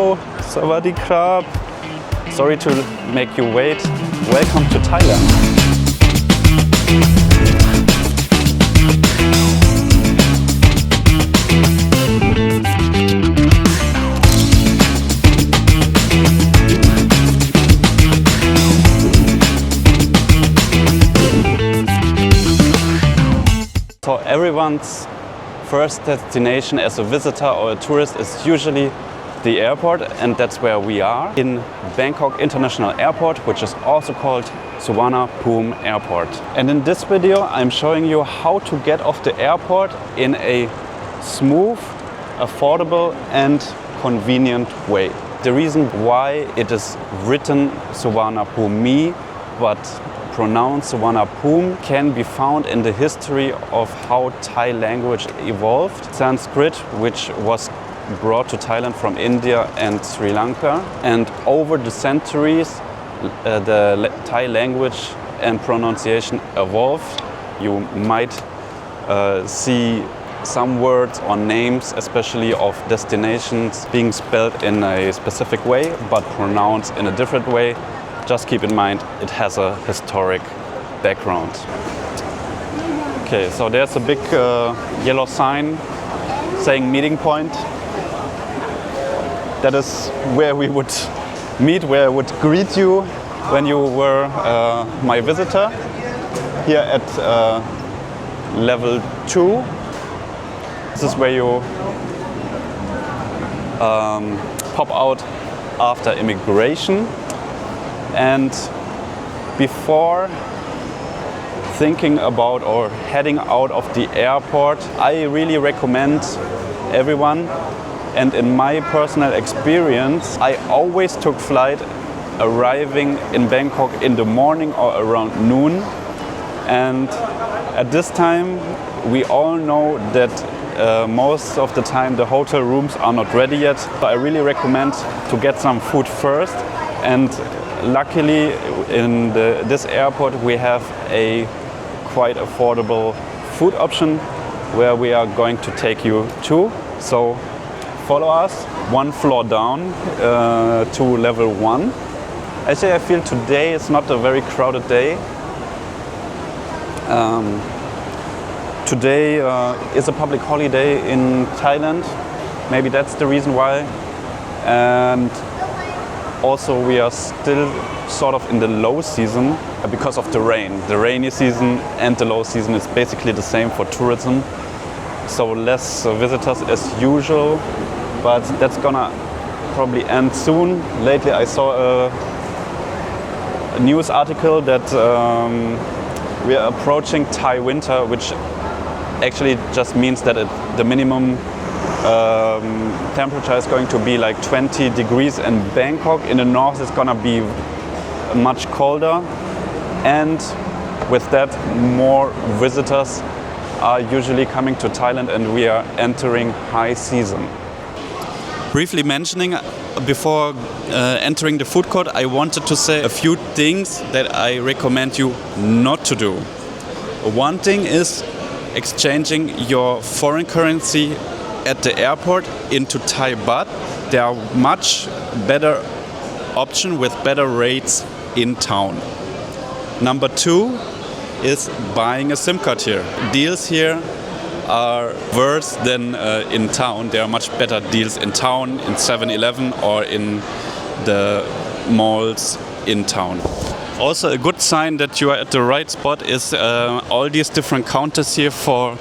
Oh, Sawadee Krab. Sorry to make you wait. Welcome to Thailand. So everyone's first destination as a visitor or a tourist is usually the airport, and that's where we are in Bangkok International Airport, which is also called Suvarnabhumi Airport. And in this video I'm showing you how to get off the airport in a smooth, affordable and convenient way. The reason why it is written Suvarnabhumi but pronounced Suvarnabhumi can be found in the history of how Thai language evolved. Sanskrit, which was brought to Thailand from India and Sri Lanka, and over the centuries the Thai language and pronunciation evolved. You might see some words or names, especially of destinations, being spelled in a specific way but pronounced in a different way. Just keep in mind it has a historic background. Okay, so there's a big yellow sign saying meeting point. That is where we would meet, where I would greet you when you were my visitor here at level 2. This is where you pop out after immigration. And before thinking about or heading out of the airport, I really recommend everyone, and in my personal experience, I always took flight arriving in Bangkok in the morning or around noon. And at this time, we all know that most of the time the hotel rooms are not ready yet. So I really recommend to get some food first. And luckily in this airport we have a quite affordable food option where we are going to take you to. So follow us one floor down to level 1. Actually, I feel today is not a very crowded day. Today is a public holiday in Thailand. Maybe that's the reason why. And also we are still sort of in the low season because of the rain. The rainy season and the low season is basically the same for tourism. So less visitors as usual, but that's gonna probably end soon. Lately I saw a news article that we are approaching Thai winter, which actually just means that the minimum temperature is going to be like 20 degrees in Bangkok. In the north it's gonna be much colder, and with that more visitors are usually coming to Thailand, and we are entering high season. Briefly mentioning before entering the food court, I wanted to say a few things that I recommend you not to do. One thing is exchanging your foreign currency at the airport into Thai baht. There are much better options with better rates in town. Number 2 is buying a SIM card here. Deals here are worse than in town. There are much better deals in town, in 7-Eleven or in the malls in town. Also a good sign that you are at the right spot is all these different counters here for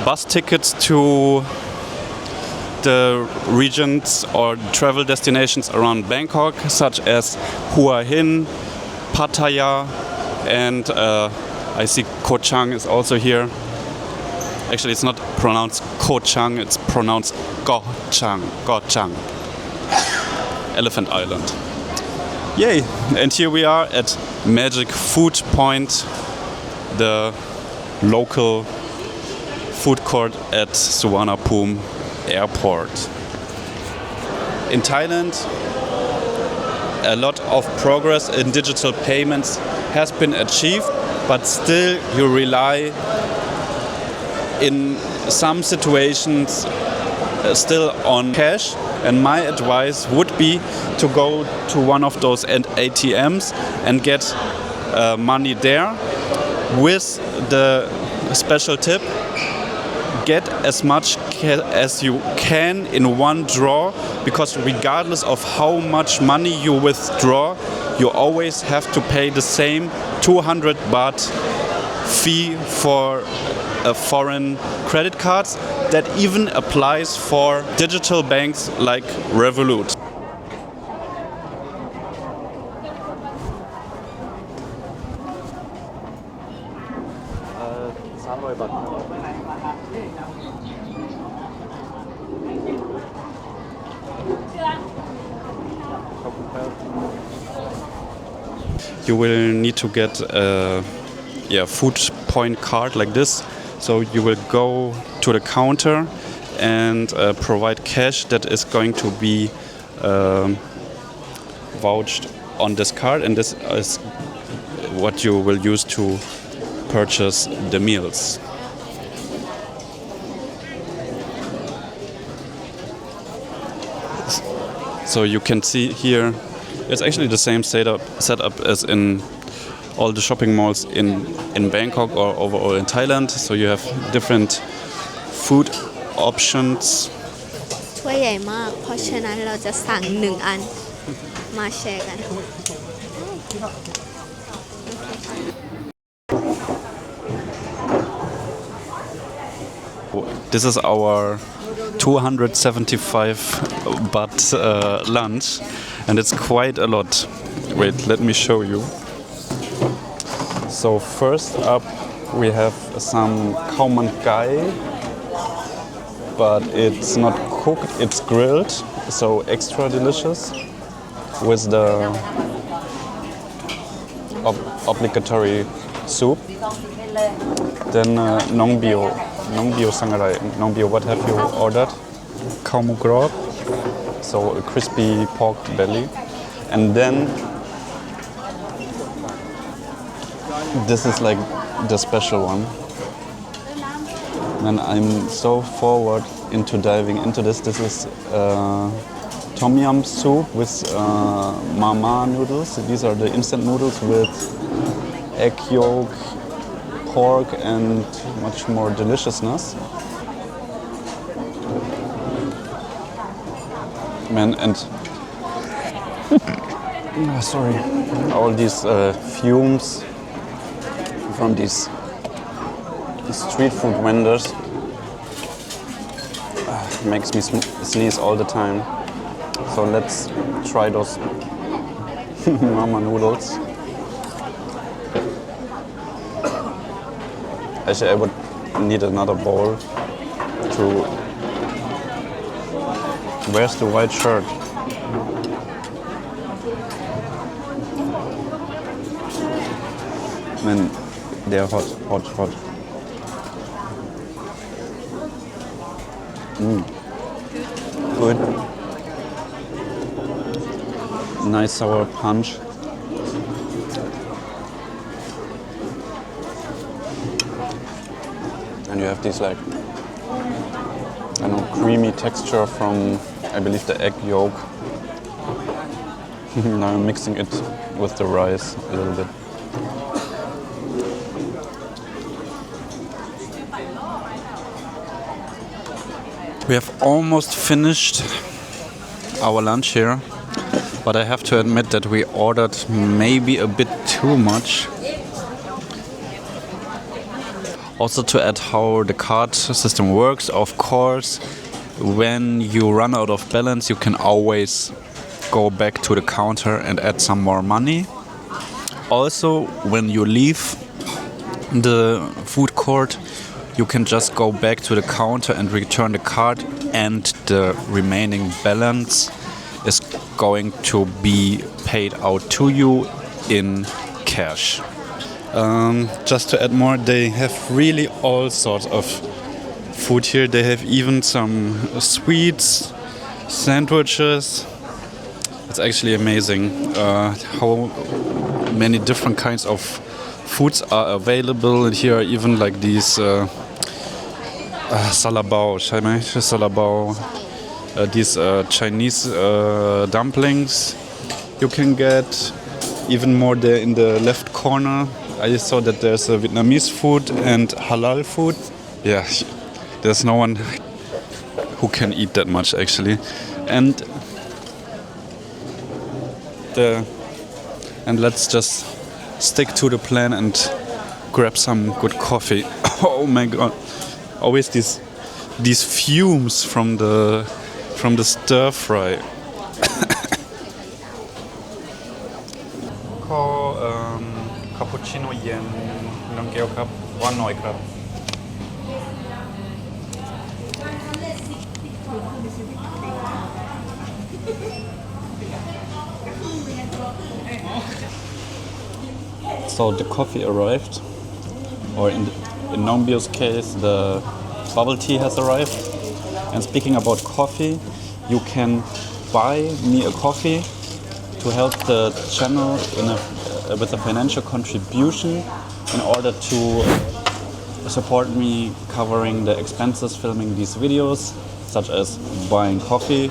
bus tickets to the regions or travel destinations around Bangkok, such as Hua Hin, Pattaya, and I see Koh Chang is also here. Actually, it's not pronounced Koh Chang, it's pronounced Koh Chang. Koh Chang. Elephant Island. Yay! And here we are at Magic Food Point, the local food court at Suvarnabhumi Airport. In Thailand, a lot of progress in digital payments has been achieved, but still you rely in some situations still on cash, and my advice would be to go to one of those ATMs and get money there. With the special tip, get as much as you can in one draw, because regardless of how much money you withdraw, you always have to pay the same 200 baht fee for foreign credit cards. That even applies for digital banks like Revolut. You will need to get a food point card like this. So you will go to the counter and provide cash that is going to be vouched on this card, and this is what you will use to purchase the meals. So you can see here, it's actually the same setup as in all the shopping malls in Bangkok or overall in Thailand. So you have different food options. ถ้วยใหญ่มากเพราะฉะนั้นเราจะสั่ง1 อันมาแชร์กัน This is our 275 baht lunch, and it's quite a lot. Wait, let me show you. So first up we have some khao man gai, but it's not cooked, it's grilled, so extra delicious with the obligatory soup. Then nong bio sangarai. Nong bio, what have you ordered? Khao mu grob, so a crispy pork belly. And then this is like the special one. And I'm so forward into diving into this. This is tom yum soup with mama noodles. These are the instant noodles with egg yolk, pork, and much more deliciousness. Man, and sorry, all these fumes from these street food vendors makes me sneeze all the time. So let's try those mama noodles. Actually, I would need another bowl to... Where's the white shirt? Man, they're hot. Good. Nice sour punch. And you have this like, I don't know, creamy texture from, I believe, the egg yolk. Now I'm mixing it with the rice a little bit. We have almost finished our lunch here, but I have to admit that we ordered maybe a bit too much. Also, to add how the card system works, of course, when you run out of balance, you can always go back to the counter and add some more money. Also, when you leave the food court, you can just go back to the counter and return the card, and the remaining balance is going to be paid out to you in cash. Just to add more, they have really all sorts of food here. They have even some sweets, sandwiches. It's actually amazing how many different kinds of foods are available. And here are even like these Salabao, ใช่ไหมชื่อ Salabao. These Chinese dumplings. You can get even more there in the left corner. I saw that there's a Vietnamese food and halal food. Yeah, there's no one who can eat that much actually. And let's just stick to the plan and grab some good coffee. Oh my god. Always these fumes from the stir fry. ขอคาปูชิโน่เย็นน้องแก้วครับหวานหน่อยครับ So the coffee arrived, or in Nongbyo's case, the bubble tea has arrived. And speaking about coffee, you can buy me a coffee to help the channel with a financial contribution in order to support me covering the expenses filming these videos, such as buying coffee,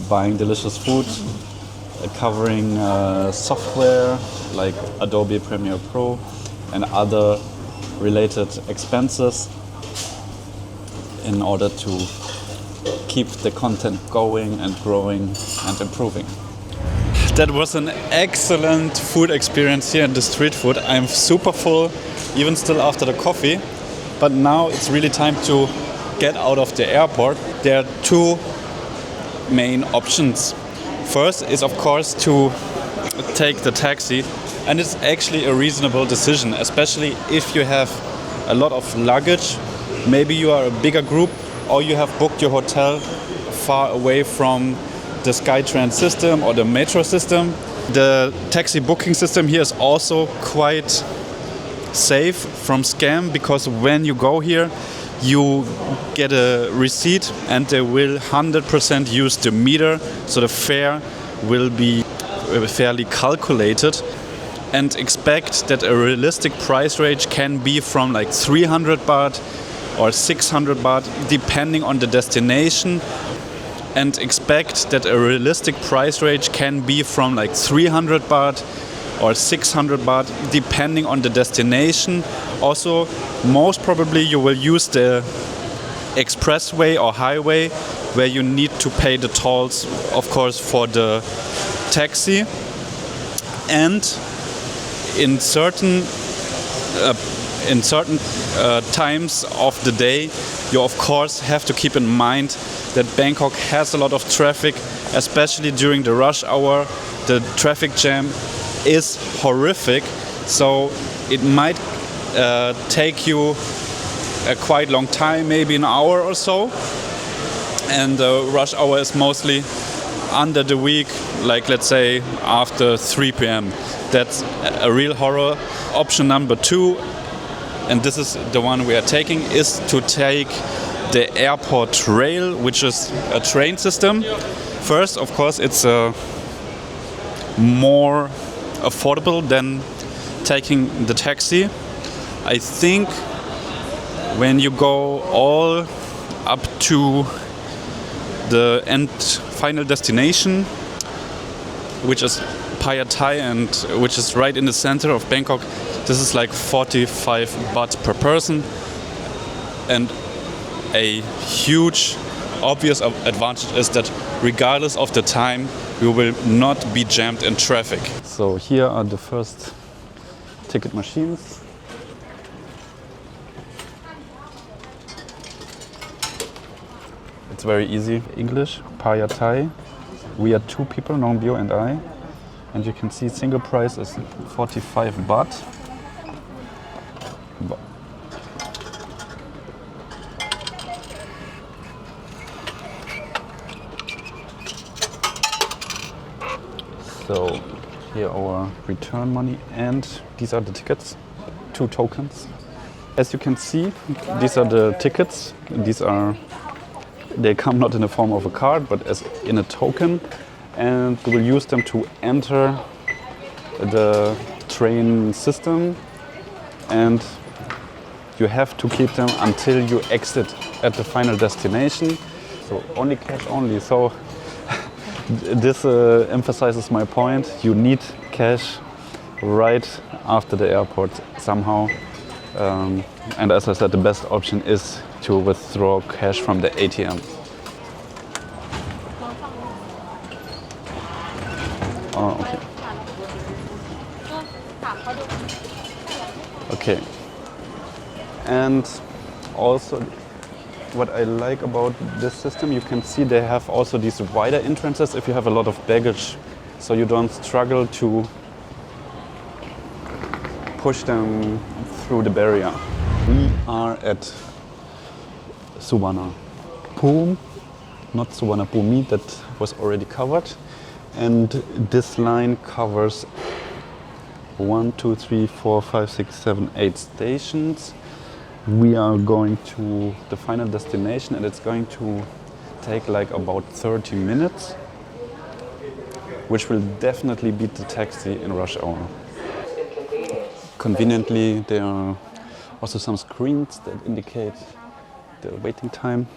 buying delicious food, covering software like Adobe Premiere Pro and other related expenses in order to keep the content going and growing and improving. That was an excellent food experience here in the street food. I'm super full, even still after the coffee. But now it's really time to get out of the airport. There are two main options. First is of course to take the taxi, and it's actually a reasonable decision, especially if you have a lot of luggage. Maybe you are a bigger group or you have booked your hotel far away from the SkyTrain system or the metro system. The taxi booking system here is also quite safe from scam, because when you go here you get a receipt and they will 100% use the meter, so the fare will be fairly calculated, and expect that a realistic price range can be from like 300 baht or 600 baht depending on the destination, and expect that a realistic price range can be from like 300 baht or 600 baht depending on the destination. Also, most probably you will use the expressway or highway where you need to pay the tolls, of course, for the taxi. And in certain times of the day, you of course have to keep in mind that Bangkok has a lot of traffic, especially during the rush hour. The traffic jam is horrific, so it might take you a quite long time, maybe an hour or so. And the rush hour is mostly under the week, like let's say after 3 p.m. That's a real horror. Option number two, and this is the one we are taking, is to take the airport rail, which is a train system. First, of course, it's more affordable than taking the taxi. I think when you go all up to the final destination, which is Phaya Thai, and which is right in the center of Bangkok, this is like 45 baht per person, and a huge obvious advantage is that regardless of the time, you will not be jammed in traffic. So here are the first ticket machines. It's very easy. English, Phaya Thai. We are 2 people, Nongbyo and I. And you can see single price is 45 baht. So here our return money, and these are the tickets, 2 tokens. As you can see, these are the tickets. They come not in the form of a card, but as in a token, and we will use them to enter the train system, and you have to keep them until you exit at the final destination. So only cash only. So this emphasizes my point. You need cash right after the airport somehow. And as I said, the best option is to withdraw cash from the ATM. Oh, okay. Okay. And also what I like about this system, you can see they have also these wider entrances if you have a lot of baggage, so you don't struggle to push them through the barrier. We are at Suvarnabhumi, not Suvarnabhumi, that was already covered. And this line covers 1, 2, 3, 4, 5, 6, 7, 8 stations. We are going to the final destination and it's going to take like about 30 minutes, which will definitely beat the taxi in rush hour. Conveniently, there are also some screens that indicate the waiting time.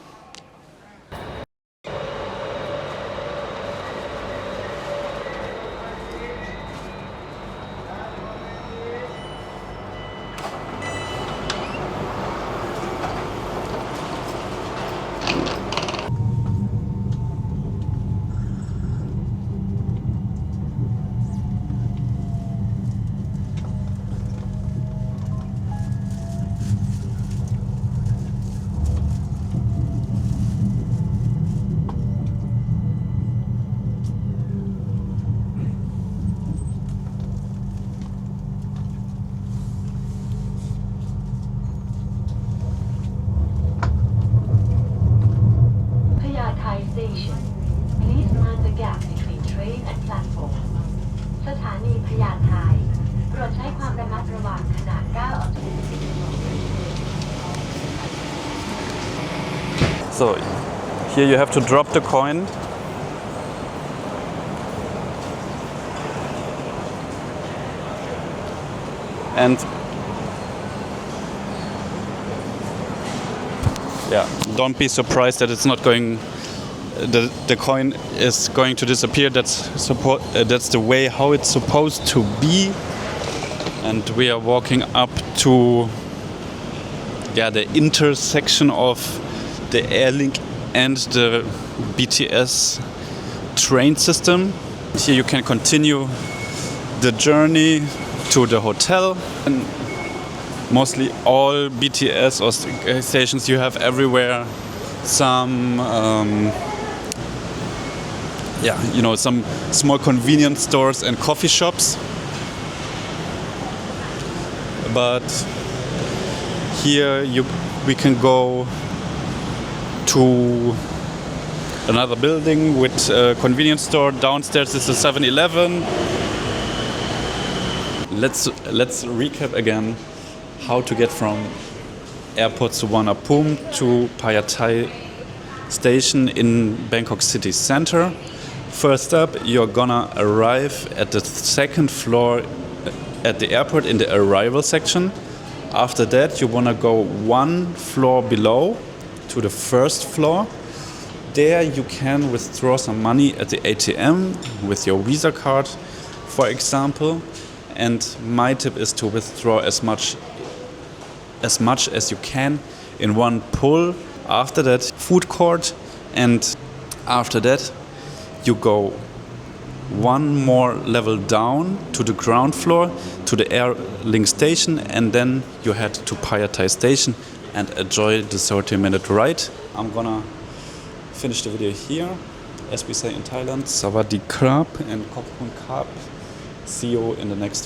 Station. Please mind the gap between train and platform. สถานีพญาไทโปรดใช้ความระมัดระวังขณะก้าวออกจาก So here you have to drop the coin. And yeah, don't be surprised that it's not going. The coin is going to disappear. That's the way how it's supposed to be. And we are walking up to the intersection of the Airlink and the BTS train system. Here you can continue the journey to the hotel. And mostly all BTS or stations you have everywhere some some small convenience stores and coffee shops. But here we can go to another building with a convenience store. Downstairs is a 7-Eleven. Let's recap again how to get from Airport Suvarnabhumi to Payathai station in Bangkok city center. First up, you're gonna arrive at the second floor at the airport in the arrival section. After that, you wanna go one floor below to the first floor. There you can withdraw some money at the ATM with your Visa card, for example. And my tip is to withdraw as much as you can in one pull. After that, food court, and after that you go one more level down to the ground floor to the Airlink station, and then you head to Payathai station and enjoy the 30-minute ride. I'm gonna finish the video here. As we say in Thailand, Sawadee Krap and Khop Khun Kap. See you in the next